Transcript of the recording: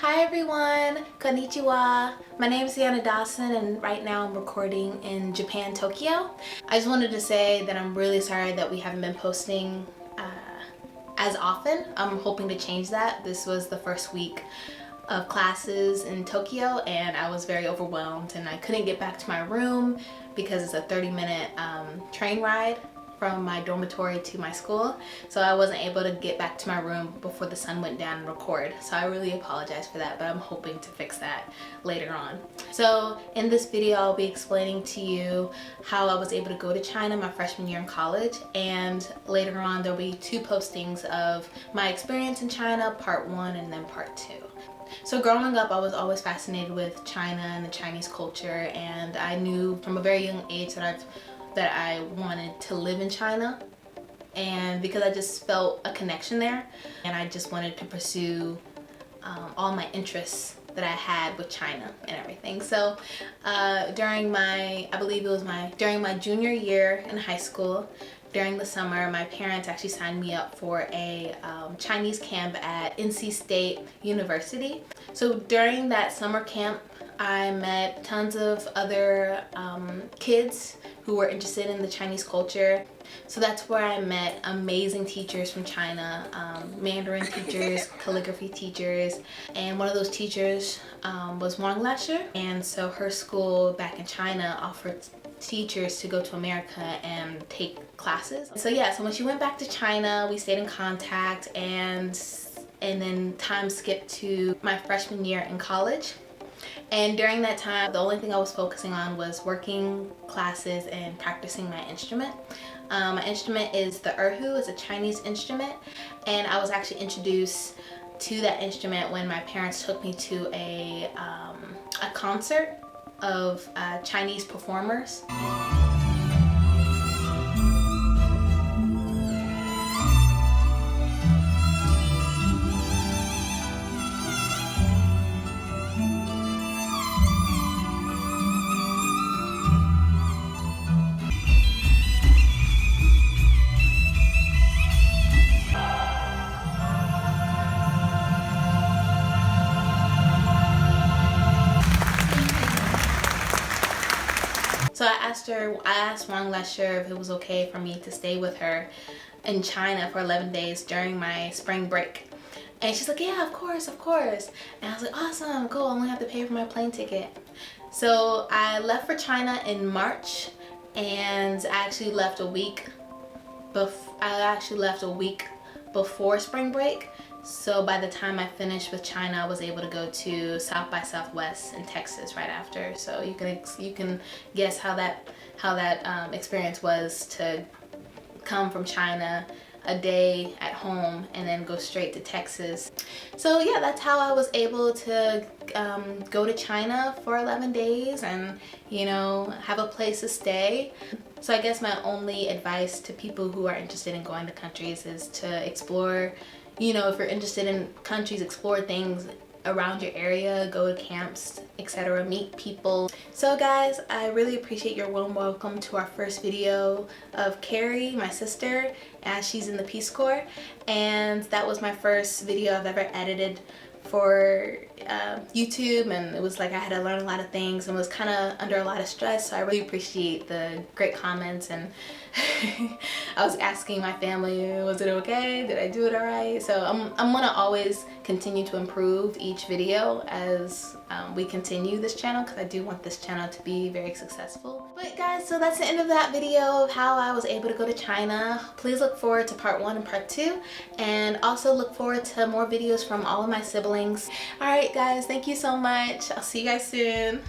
Hi everyone, konnichiwa. My name is Sienna Dawson and right now I'm recording in Japan, Tokyo. I just wanted to say that I'm really sorry that we haven't been posting as often. I'm hoping to change that. This was the first week of classes in Tokyo and I was very overwhelmed and I couldn't get back to my room because it's a 30-minute train ride from my dormitory to my school, so I wasn't able to get back to my room before the sun went down and record. So I really apologize for that, but I'm hoping to fix that later on. So in this video I'll be explaining to you how I was able to go to China my freshman year in college, and later on there'll be two postings of my experience in China, part 1 and then part 2. So growing up, I was always fascinated with China and the Chinese culture, and I knew from a very young age that I wanted to live in China, and because I just felt a connection there and I just wanted to pursue all my interests that I had with China and everything. So during my junior year in high school, during the summer, my parents actually signed me up for a Chinese camp at NC State University. So during that summer camp, I met tons of other kids who were interested in the Chinese culture. So that's where I met amazing teachers from China, Mandarin teachers, calligraphy teachers, and one of those teachers was Wang Lasher, and so her school back in China offered teachers to go to America and take classes. So yeah, so when she went back to China, we stayed in contact, and then time skipped to my freshman year in college. And during that time, the only thing I was focusing on was working classes and practicing my instrument. My instrument is the erhu. It's a Chinese instrument, and I was actually introduced to that instrument when my parents took me to a concert of Chinese performers. So I asked Wang Lasher if it was okay for me to stay with her in China for 11 days during my spring break. And she's like, yeah, of course. And I was like, awesome, cool, I only have to pay for my plane ticket. So I left for China in March, and I actually left a week before spring break. So by the time I finished with China, I was able to go to South by Southwest in Texas right after. So you can guess how that experience was to come from China a day at home and then go straight to Texas. So yeah, that's how I was able to go to China for 11 days and, you know, have a place to stay. So I guess my only advice to people who are interested in going to countries is to explore. You know, if you're interested in countries, explore things around your area, go to camps, etc., meet people. So guys, I really appreciate your warm welcome to our first video of Carrie, my sister, as she's in the Peace Corps. And that was my first video I've ever edited for YouTube, and it was like I had to learn a lot of things and was kind of under a lot of stress. So I really appreciate the great comments, and I was asking my family, was it okay? Did I do it all right? So I'm gonna always continue to improve each video as we continue this channel, because I do want this channel to be very successful. But guys, so that's the end of that video of how I was able to go to China. Please look forward to part 1 and part 2, and also look forward to more videos from all of my siblings. Alright guys, thank you so much. I'll see you guys soon.